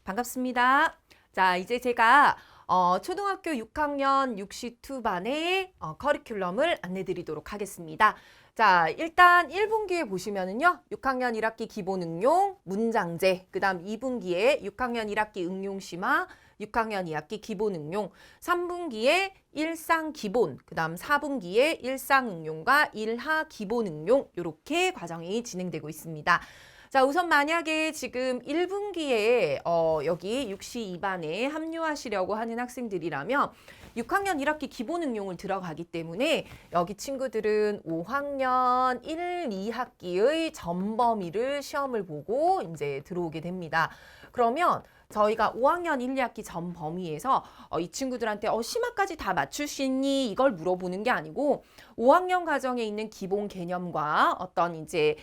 반갑습니다. 자, 이제 제가 초등학교 6학년 6시2반의 커리큘럼을 안내 드리도록 하겠습니다. 자, 일단 1분기에 보시면은요. 6학년 1학기 기본 응용, 문장제, 그 다음 2분기에 6학년 1학기 응용심화, 6학년 2학기 기본 응용, 3분기에 일상 기본, 그 다음 4분기에 일상 응용과 일하 기본 응용 이렇게 과정이 진행되고 있습니다. 자, 우선 만약에 지금 1분기에 여기 6시 2반에 합류하시려고 하는 학생들이라면 6학년 1학기 기본 응용을 들어가기 때문에 여기 친구들은 5학년 1, 2학기의 전범위를 시험을 보고 이제 들어오게 됩니다. 그러면 저희가 5학년 1, 2학기 전 범위에서 이 친구들한테 심화까지 다 맞출 수 있니? 이걸 물어보는 게 아니고 5학년 과정에 있는 기본 개념과 어떤 이제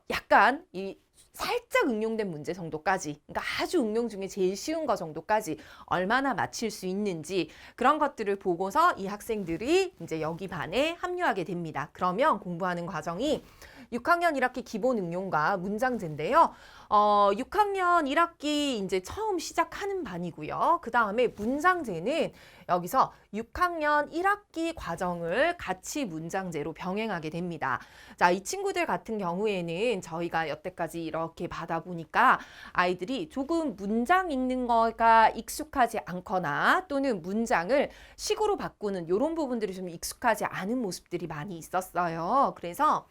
약간 이 살짝 응용된 문제 정도까지, 그러니까 아주 응용 중에 제일 쉬운 거 정도까지 얼마나 맞힐 수 있는지 그런 것들을 보고서 이 학생들이 이제 여기 반에 합류하게 됩니다. 그러면 공부하는 과정이 6학년 1학기 기본 응용과 문장제인데요. 6학년 1학기 이제 처음 시작하는 반이고요. 그 다음에 문장제는 여기서 6학년 1학기 과정을 같이 문장제로 병행하게 됩니다. 자, 이 친구들 같은 경우에는 저희가 여태까지 이렇게 받아보니까 아이들이 조금 문장 읽는 거가 익숙하지 않거나 또는 문장을 식으로 바꾸는 이런 부분들이 좀 익숙하지 않은 모습들이 많이 있었어요. 그래서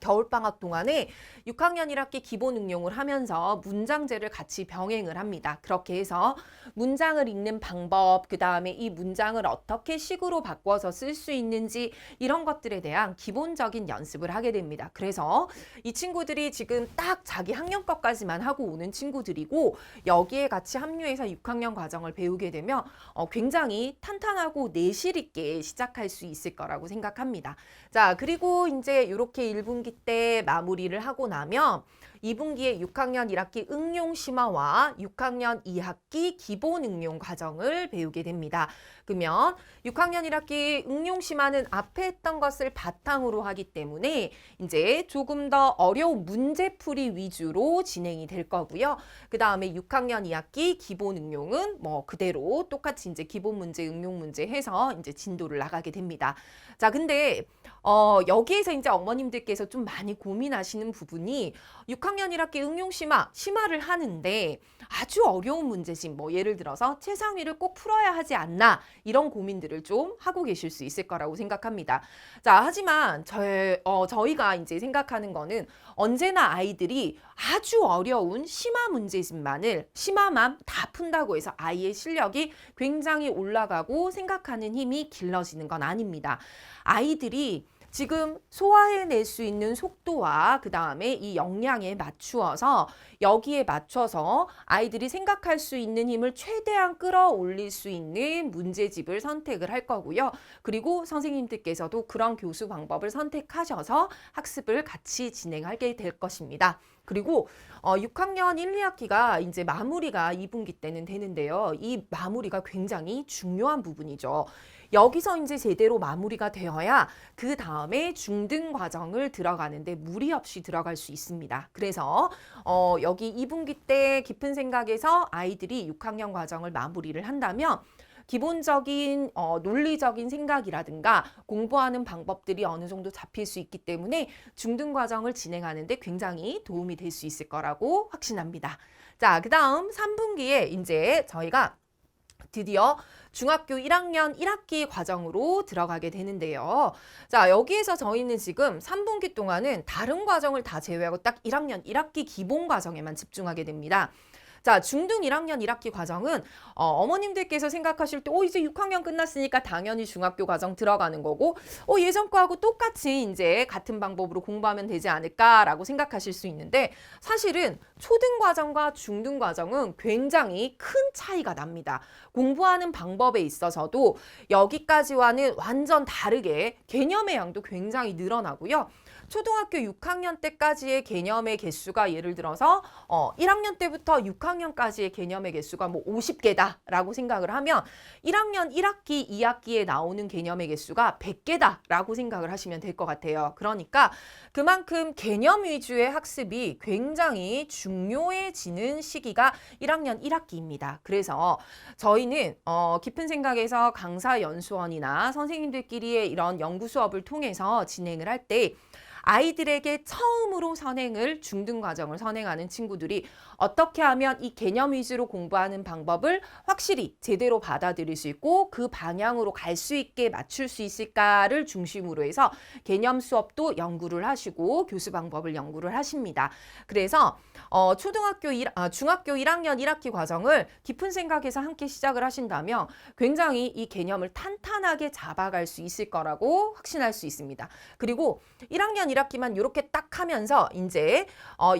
겨울방학 동안에 6학년 1학기 기본 응용을 하면서 문장제를 같이 병행을 합니다. 그렇게 해서 문장을 읽는 방법, 그 다음에 이 문장을 어떻게 식으로 바꿔서 쓸 수 있는지 이런 것들에 대한 기본적인 연습을 하게 됩니다. 그래서 이 친구들이 지금 딱 자기 학년 것까지만 하고 오는 친구들이고 여기에 같이 합류해서 6학년 과정을 배우게 되면 굉장히 탄탄하고 내실 있게 시작할 수 있을 거라고 생각합니다. 자, 그리고 이제 이렇게 1분기 때 마무리를 하고 나면 2분기에 6학년 1학기 응용 심화와 6학년 2학기 기본 응용 과정을 배우게 됩니다. 그러면 6학년 1학기 응용 심화는 앞에 했던 것을 바탕으로 하기 때문에 이제 조금 더 어려운 문제풀이 위주로 진행이 될 거고요. 그 다음에 6학년 2학기 기본 응용은 뭐 그대로 똑같이 이제 기본 문제, 응용 문제 해서 이제 진도를 나가게 됩니다. 자, 근데 여기에서 이제 어머님들께서 좀 많이 고민하시는 부분이 6학년 1학기 응용 심화를 하는데 아주 어려운 문제집, 뭐 예를 들어서 최상위를 꼭 풀어야 하지 않나 이런 고민들을 좀 하고 계실 수 있을 거라고 생각합니다. 자, 하지만 저희가 이제 생각하는 거는 언제나 아이들이 아주 어려운 심화만 다 푼다고 해서 아이의 실력이 굉장히 올라가고 생각하는 힘이 길러지는 건 아닙니다. 아이들이 지금 소화해낼 수 있는 속도와 그 다음에 이 역량에 맞추어서 여기에 맞춰서 아이들이 생각할 수 있는 힘을 최대한 끌어올릴 수 있는 문제집을 선택을 할 거고요. 그리고 선생님들께서도 그런 교수 방법을 선택하셔서 학습을 같이 진행하게 될 것입니다. 그리고 6학년 1, 2학기가 이제 마무리가 2분기 때는 되는데요. 이 마무리가 굉장히 중요한 부분이죠. 여기서 이제 제대로 마무리가 되어야 그 다음에 중등 과정을 들어가는데 무리 없이 들어갈 수 있습니다. 그래서 여기 2분기 때 깊은 생각에서 아이들이 6학년 과정을 마무리를 한다면 기본적인 논리적인 생각이라든가 공부하는 방법들이 어느 정도 잡힐 수 있기 때문에 중등 과정을 진행하는데 굉장히 도움이 될 수 있을 거라고 확신합니다. 자, 그 다음 3분기에 이제 저희가 드디어 중학교 1학년 1학기 과정으로 들어가게 되는데요. 자, 여기에서 저희는 지금 3분기 동안은 다른 과정을 다 제외하고 딱 1학년 1학기 기본 과정에만 집중하게 됩니다. 자, 중등 1학년 1학기 과정은 어머님들께서 생각하실 때 이제 6학년 끝났으니까 당연히 중학교 과정 들어가는 거고 예전 거하고 똑같이 이제 같은 방법으로 공부하면 되지 않을까라고 생각하실 수 있는데 사실은 초등 과정과 중등 과정은 굉장히 큰 차이가 납니다. 공부하는 방법에 있어서도 여기까지와는 완전 다르게 개념의 양도 굉장히 늘어나고요. 초등학교 6학년 때까지의 개념의 개수가 예를 들어서 1학년 때부터 6학년 6학년까지의 개념의 개수가 뭐 50개다라고 생각을 하면 1학년 1학기, 2학기에 나오는 개념의 개수가 100개다라고 생각을 하시면 될 것 같아요. 그러니까 그만큼 개념 위주의 학습이 굉장히 중요해지는 시기가 1학년 1학기입니다. 그래서 저희는 깊은 생각에서 강사 연수원이나 선생님들끼리의 이런 연구 수업을 통해서 진행을 할 때 아이들에게 처음으로 선행을 중등 과정을 선행하는 친구들이 어떻게 하면 이 개념 위주로 공부하는 방법을 확실히 제대로 받아들일 수 있고 그 방향으로 갈 수 있게 맞출 수 있을까를 중심으로 해서 개념 수업도 연구를 하시고 교수 방법을 연구를 하십니다. 그래서 중학교 1학년 1학기 과정을 깊은 생각에서 함께 시작을 하신다면 굉장히 이 개념을 탄탄하게 잡아갈 수 있을 거라고 확신할 수 있습니다. 그리고 1학년 1학기만 이렇게 딱 하면서 이제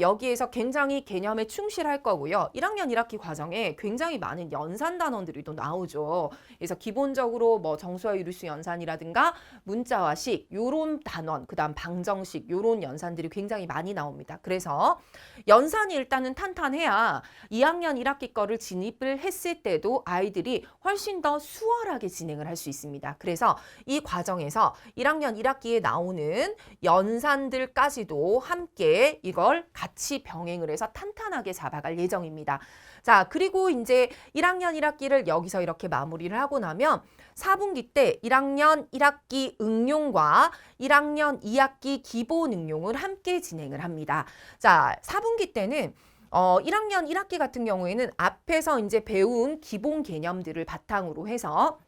여기에서 굉장히 개념에 충실할 거고요. 1학년 1학기 과정에 굉장히 많은 연산 단원들이 또 나오죠. 그래서 기본적으로 뭐 정수와 유리수 연산이라든가 문자와식 요런 단원, 그다음 방정식 요런 연산들이 굉장히 많이 나옵니다. 그래서 연산이 일단은 탄탄해야 2학년 1학기 거를 진입을 했을 때도 아이들이 훨씬 더 수월하게 진행을 할 수 있습니다. 그래서 이 과정에서 1학년 1학기에 나오는 연산들까지도 함께 이걸 같이 병행을 해서 탄탄하게 잡아갈 예정입니다. 자, 그리고 이제 1학년 1학기를 여기서 이렇게 마무리를 하고 나면 4분기 때 1학년 1학기 응용과 1학년 2학기 기본 응용을 함께 진행을 합니다. 자, 4분기 때는 1학년 1학기 같은 경우에는 앞에서 이제 배운 기본 개념들을 바탕으로 해서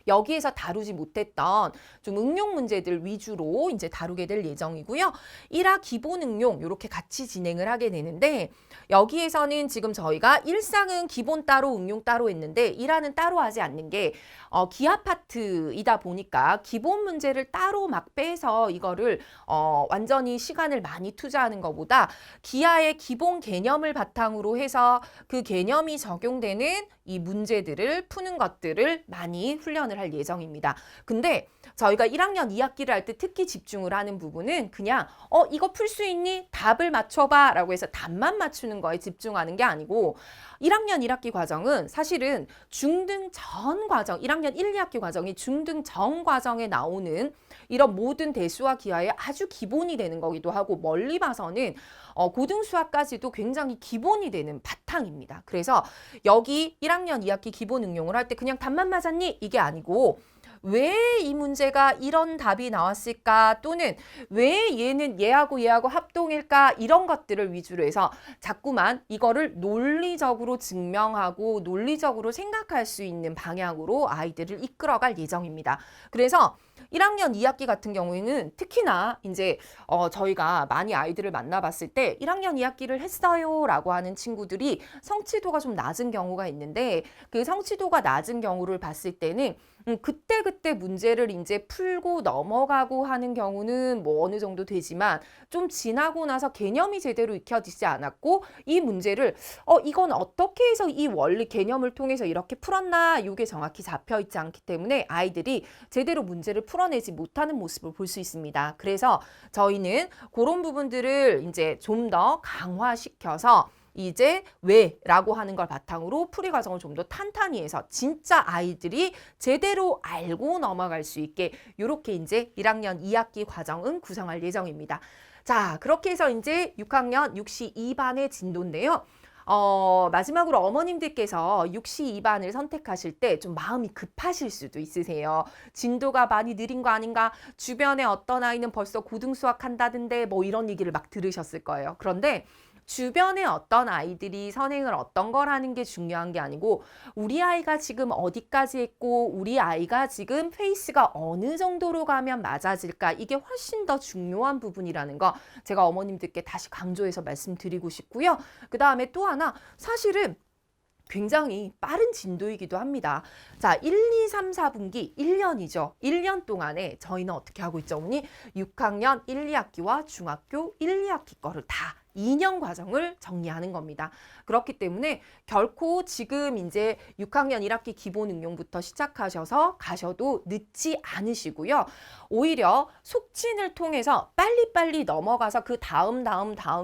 여기에서 다루지 못했던 좀 응용 문제들 위주로 이제 다루게 될 예정이고요. 1화 기본 응용 이렇게 같이 진행을 하게 되는데 여기에서는 지금 저희가 1상은 기본 따로 응용 따로 했는데 1화는 따로 하지 않는 게 기하 파트이다 보니까 기본 문제를 따로 막 빼서 이거를 완전히 시간을 많이 투자하는 것보다 기하의 기본 개념을 바탕으로 해서 그 개념이 적용되는 이 문제들을 푸는 것들을 많이 훈련을 할 예정입니다. 근데 저희가 1학년 2학기를 할 때 특히 집중을 하는 부분은 그냥 이거 풀 수 있니? 답을 맞춰봐 라고 해서 답만 맞추는 거에 집중하는 게 아니고 1학년 1학기 과정은 사실은 중등 전 과정, 1학년 1, 2학기 과정이 중등 전 과정에 나오는 이런 모든 대수와 기하의 아주 기본이 되는 거기도 하고 멀리 봐서는 고등 수학까지도 굉장히 기본이 되는 바탕입니다. 그래서 여기 1학년 2학기 기본 응용을 할 때 그냥 답만 맞았니? 이게 아니고 왜 이 문제가 이런 답이 나왔을까 또는 왜 얘는 얘하고 합동일까 이런 것들을 위주로 해서 자꾸만 이거를 논리적으로 증명하고 논리적으로 생각할 수 있는 방향으로 아이들을 이끌어갈 예정입니다. 그래서 1학년 2학기 같은 경우에는 특히나 이제 저희가 많이 아이들을 만나봤을 때 1학년 2학기를 했어요 라고 하는 친구들이 성취도가 좀 낮은 경우가 있는데 그 성취도가 낮은 경우를 봤을 때는 그때 문제를 이제 풀고 넘어가고 하는 경우는 뭐 어느 정도 되지만 좀 지나고 나서 개념이 제대로 익혀지지 않았고 이 문제를 이건 어떻게 해서 이 원리 개념을 통해서 이렇게 풀었나 이게 정확히 잡혀 있지 않기 때문에 아이들이 제대로 문제를 풀어내지 못하는 모습을 볼 수 있습니다. 그래서 저희는 그런 부분들을 이제 좀 더 강화시켜서 이제 왜라고 하는 걸 바탕으로 풀이 과정을 좀 더 탄탄히 해서 진짜 아이들이 제대로 알고 넘어갈 수 있게 이렇게 이제 1학년 2학기 과정은 구성할 예정입니다. 자, 그렇게 해서 이제 6학년 6시 2반의 진도인데요. 마지막으로 어머님들께서 6시 2반을 선택하실 때 좀 마음이 급하실 수도 있으세요. 진도가 많이 느린 거 아닌가? 주변에 어떤 아이는 벌써 고등 수학 한다던데 뭐 이런 얘기를 막 들으셨을 거예요. 그런데 주변에 어떤 아이들이 선행을 어떤 걸 하는 게 중요한 게 아니고 우리 아이가 지금 어디까지 했고 우리 아이가 지금 페이스가 어느 정도로 가면 맞아질까 이게 훨씬 더 중요한 부분이라는 거 제가 어머님들께 다시 강조해서 말씀드리고 싶고요. 그 다음에 또 하나 사실은 굉장히 빠른 진도이기도 합니다. 자, 1, 2, 3, 4분기 1년이죠. 1년 동안에 저희는 어떻게 하고 있죠, 어머니? 6학년 1, 2학기와 중학교 1, 2학기 거를 다 2년 과정을 정리하는 겁니다. 그렇기 때문에 결코 지금 이제 6학년 1학기 기본 응용부터 시작하셔서 가셔도 늦지 않으시고요. 오히려 속진을 통해서 빨리빨리 넘어가서 그 다음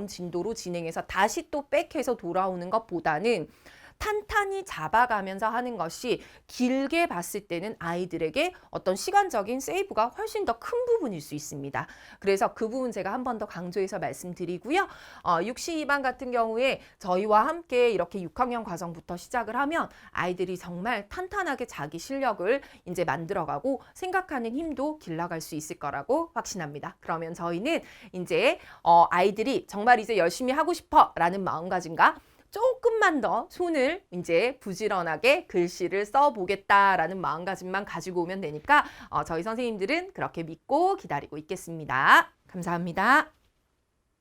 진도로 진행해서 다시 또 백해서 돌아오는 것보다는 탄탄히 잡아가면서 하는 것이 길게 봤을 때는 아이들에게 어떤 시간적인 세이브가 훨씬 더 큰 부분일 수 있습니다. 그래서 그 부분 제가 한 번 더 강조해서 말씀드리고요. 6시2반 같은 경우에 저희와 함께 이렇게 6학년 과정부터 시작을 하면 아이들이 정말 탄탄하게 자기 실력을 이제 만들어가고 생각하는 힘도 길러갈 수 있을 거라고 확신합니다. 그러면 저희는 이제 아이들이 정말 이제 열심히 하고 싶어 라는 마음가짐과 조금만 더 손을 이제 부지런하게 글씨를 써보겠다라는 마음가짐만 가지고 오면 되니까 저희 선생님들은 그렇게 믿고 기다리고 있겠습니다. 감사합니다.